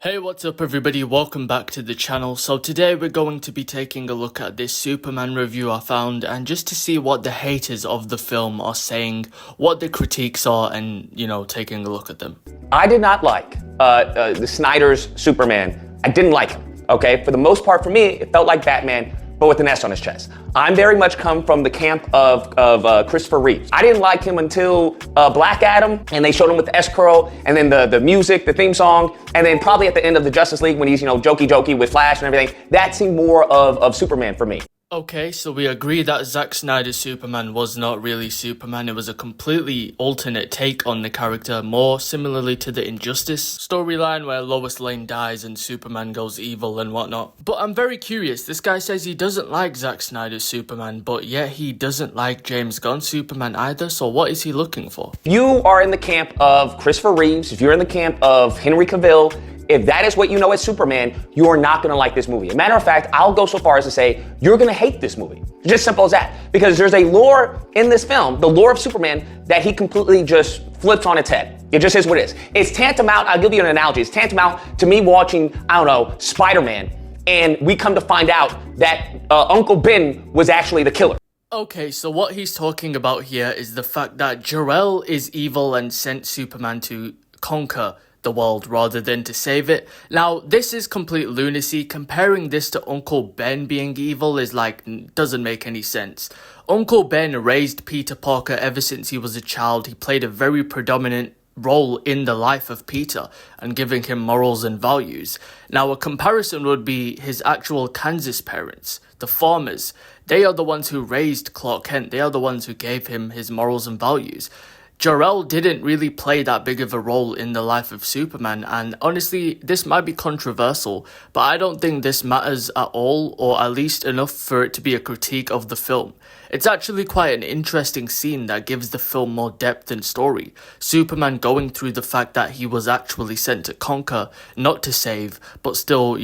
Hey, what's up everybody, welcome back to the channel. So today we're going to be taking a look at this Superman review I found, and just to see what the haters of the film are saying, what the critiques are, and taking a look at them. I did not like the Snyder's Superman. I didn't like him, okay? For the most part, for me, it felt like Batman, but with an S on his chest. I'm very much come from the camp of Christopher Reeves. I didn't like him until Black Adam, and they showed him with the S-curl, and then the music, the theme song, and then probably at the end of the Justice League when he's, jokey with Flash and everything. That seemed more of Superman for me. Okay, so we agree that Zack Snyder's Superman was not really Superman. It was a completely alternate take on the character, more similarly to the Injustice storyline where Lois Lane dies and Superman goes evil and whatnot. But I'm very curious, this guy says he doesn't like Zack Snyder's Superman, but yet he doesn't like James Gunn's Superman either, so what is he looking for? You are in the camp of Christopher Reeves, if you're in the camp of Henry Cavill, if that is what you know as Superman, you are not going to like this movie. As a matter of fact, I'll go so far as to say you're going to hate this movie. Just simple as that. Because there's a lore in this film, the lore of Superman, that he completely just flips on its head. It just is what it is. It's tantamount, I'll give you an analogy, it's tantamount to me watching, Spider-Man, and we come to find out that Uncle Ben was actually the killer. Okay, so what he's talking about here is the fact that Jor-El is evil and sent Superman to conquer the world rather than to save it. Now, this is complete lunacy. Comparing this to Uncle Ben being evil is doesn't make any sense. Uncle Ben raised Peter Parker ever since he was a child. He played a very predominant role in the life of Peter and giving him morals and values. Now, a comparison would be his actual Kansas parents, the farmers. They are the ones who raised Clark Kent. They are the ones who gave him his morals and values. Jor-El didn't really play that big of a role in the life of Superman, and honestly, this might be controversial, but I don't think this matters at all, or at least enough for it to be a critique of the film. It's actually quite an interesting scene that gives the film more depth and story. Superman going through the fact that he was actually sent to conquer, not to save, but still,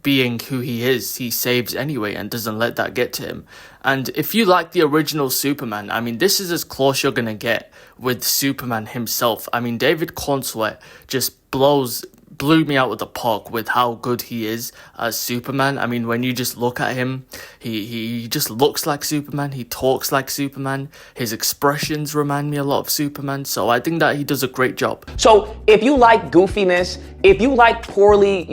being who he is, he saves anyway and doesn't let that get to him. And if you like the original Superman, this is as close you're gonna get with Superman himself. David Cornsweet just blew me out of the park with how good he is as Superman. When you just look at him, he just looks like Superman, he talks like Superman, his expressions remind me a lot of Superman, so I think that he does a great job. So if you like goofiness, if you like poorly,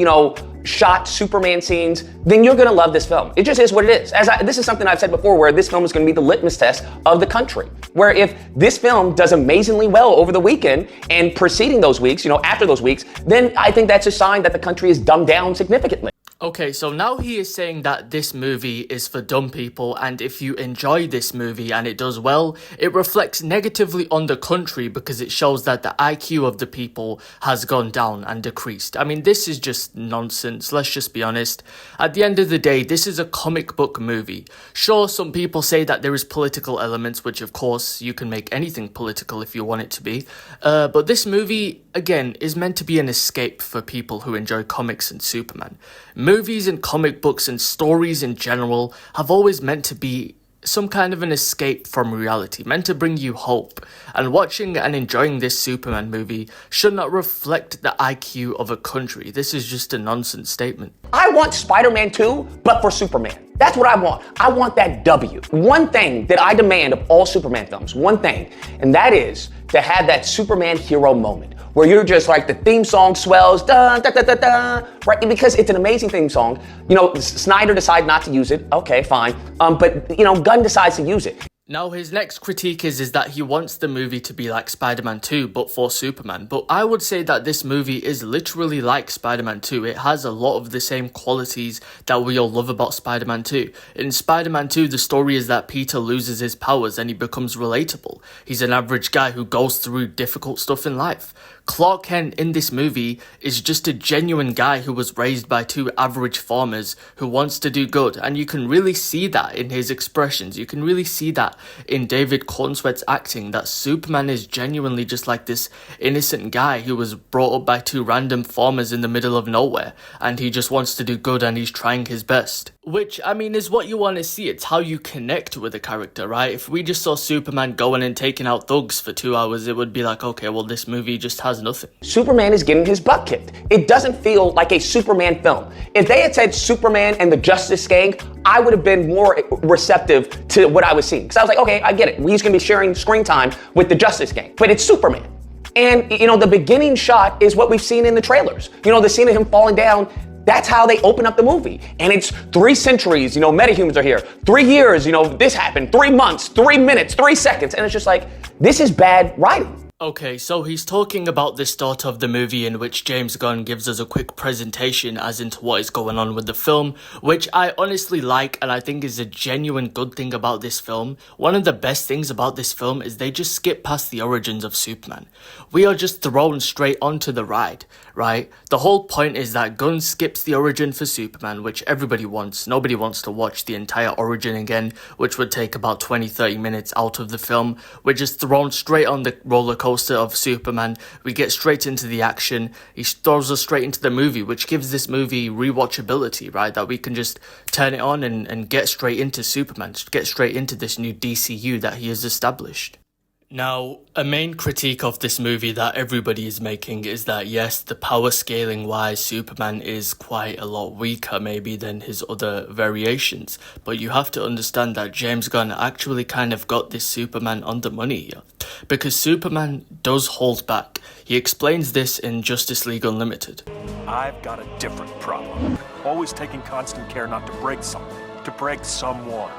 shot Superman scenes, then you're gonna love this film. It just is what it is. This is something I've said before, where this film is gonna be the litmus test of the country. Where if this film does amazingly well over the weekend and preceding those weeks, after those weeks, then I think that's a sign that the country is dumbed down significantly. Okay, so now he is saying that this movie is for dumb people, and if you enjoy this movie and it does well, it reflects negatively on the country because it shows that the IQ of the people has gone down and decreased. This is just nonsense, let's just be honest. At the end of the day, this is a comic book movie. Sure, some people say that there is political elements, which of course you can make anything political if you want it to be, but this movie, again, is meant to be an escape for people who enjoy comics and Superman. Movies and comic books and stories in general have always meant to be some kind of an escape from reality, meant to bring you hope. And watching and enjoying this Superman movie should not reflect the IQ of a country. This is just a nonsense statement. I want Spider-Man 2, but for Superman. That's what I want. I want that W. One thing that I demand of all Superman films, one thing, and that is to have that Superman hero moment where you're just like the theme song swells, da da da da da, right? Because it's an amazing theme song. Snyder decided not to use it. Okay, fine. But Gunn decides to use it. Now, his next critique is that he wants the movie to be like Spider-Man 2, but for Superman. But I would say that this movie is literally like Spider-Man 2. It has a lot of the same qualities that we all love about Spider-Man 2. In Spider-Man 2, the story is that Peter loses his powers and he becomes relatable. He's an average guy who goes through difficult stuff in life. Clark Kent in this movie is just a genuine guy who was raised by two average farmers who wants to do good, and you can really see that in his expressions. You can really see that in David Cornsweet's acting, that Superman is genuinely just like this innocent guy who was brought up by two random farmers in the middle of nowhere, and he just wants to do good and he's trying his best. Which, I mean, is what you want to see. It's how you connect with a character, right? If we just saw Superman going and taking out thugs for 2 hours, it would be like, okay, well, this movie just has nothing. Superman is getting his butt kicked. It doesn't feel like a Superman film. If they had said Superman and the Justice Gang, I would have been more receptive to what I was seeing. Because I was like, okay, I get it. He's going to be sharing screen time with the Justice Gang. But it's Superman. And, the beginning shot is what we've seen in the trailers. The scene of him falling down. That's how they open up the movie. And it's 3 centuries, metahumans are here. 3 years, this happened. 3 months, 3 minutes, 3 seconds. And it's just like, this is bad writing. Okay, so he's talking about the start of the movie in which James Gunn gives us a quick presentation as into what is going on with the film, which I honestly like and I think is a genuine good thing about this film. One of the best things about this film is they just skip past the origins of Superman. We are just thrown straight onto the ride, right? The whole point is that Gunn skips the origin for Superman, which everybody wants. Nobody wants to watch the entire origin again, which would take about 20-30 minutes out of the film. We're just thrown straight on the roller coaster of Superman. We get straight into the action. He throws us straight into the movie, which gives this movie rewatchability, right? That we can just turn it on and get straight into Superman, just get straight into this new DCU that he has established. Now, a main critique of this movie that everybody is making is that, yes, the power scaling wise, Superman is quite a lot weaker maybe than his other variations. But you have to understand that James Gunn actually kind of got this Superman on the money here. Because Superman does hold back. He explains this in Justice League Unlimited. I've got a different problem. Always taking constant care not to break something, to break someone.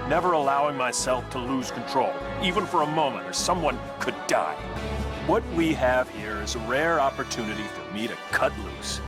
Never allowing myself to lose control, even for a moment, or someone could die. What we have here is a rare opportunity for me to cut loose.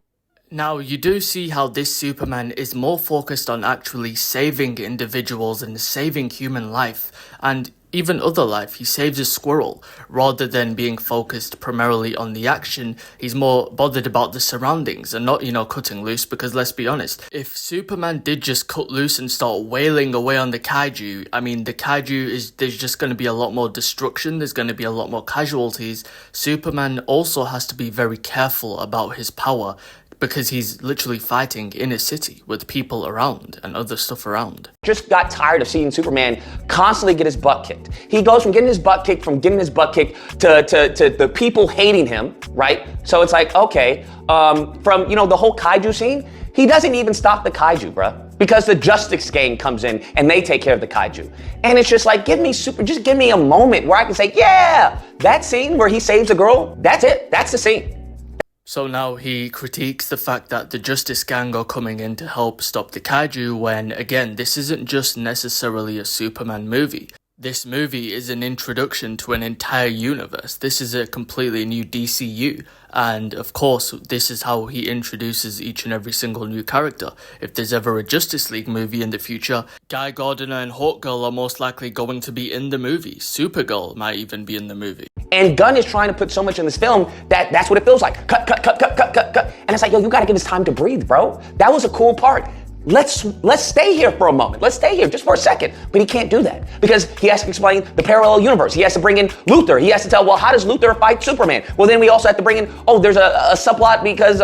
Now, you do see how this Superman is more focused on actually saving individuals and saving human life, and even other life. He saves a squirrel. Rather than being focused primarily on the action, he's more bothered about the surroundings and not, cutting loose, because let's be honest, if Superman did just cut loose and start wailing away on the kaiju, I mean, the kaiju there's just going to be a lot more destruction, there's going to be a lot more casualties. Superman also has to be very careful about his power, because he's literally fighting in a city with people around and other stuff around. Just got tired of seeing Superman constantly get his butt kicked. He goes from getting his butt kicked to the people hating him, right? So it's like, okay, from, the whole kaiju scene, he doesn't even stop the kaiju, bruh. Because the Justice Gang comes in and they take care of the kaiju. And it's just like, just give me a moment where I can say, yeah, that scene where he saves a girl, that's it, that's the scene. So now he critiques the fact that the Justice Gang are coming in to help stop the kaiju when, again, this isn't just necessarily a Superman movie. This movie is an introduction to an entire universe. This is a completely new DCU. And of course, this is how he introduces each and every single new character. If there's ever a Justice League movie in the future, Guy Gardner and Hawkgirl are most likely going to be in the movie. Supergirl might even be in the movie. And Gunn is trying to put so much in this film that's what it feels like. Cut. And it's like, yo, you gotta give us time to breathe, bro. That was a cool part. Let's stay here for a moment. Let's stay here just for a second. But he can't do that because he has to explain the parallel universe. He has to bring in Luthor. He has to tell, well, how does Luthor fight Superman? Well, then we also have to bring in, there's a subplot because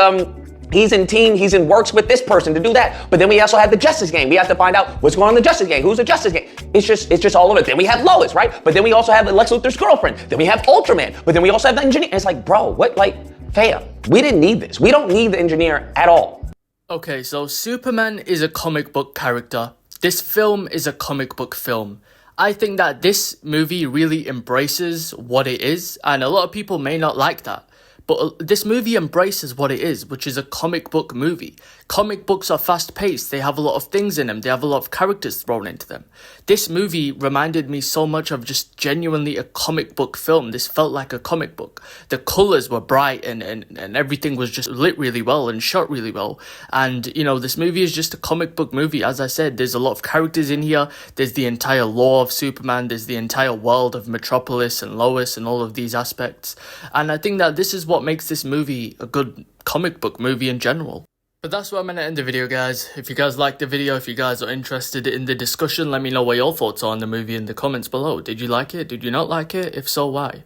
he's in works with this person to do that. But then we also have the Justice Gang. We have to find out what's going on in the Justice Gang. Who's the Justice Gang? It's just all of it. Then we have Lois, right? But then we also have Lex Luthor's girlfriend. Then we have Ultraman. But then we also have the engineer. And it's like, bro, what, fam, we didn't need this. We don't need the engineer at all. Okay, so Superman is a comic book character. This film is a comic book film. I think that this movie really embraces what it is, and a lot of people may not like that. But this movie embraces what it is, which is a comic book movie. Comic books are fast-paced. They have a lot of things in them. They have a lot of characters thrown into them. This movie reminded me so much of just genuinely a comic book film. This felt like a comic book. The colors were bright and everything was just lit really well and shot really well. And, this movie is just a comic book movie. As I said, there's a lot of characters in here. There's the entire lore of Superman. There's the entire world of Metropolis and Lois and all of these aspects. And I think that this is what makes this movie a good comic book movie in general. But that's where I'm going to end the video, guys. If you guys liked the video, if you guys are interested in the discussion, let me know what your thoughts are on the movie in the comments below. Did you like it? Did you not like it? If so, why?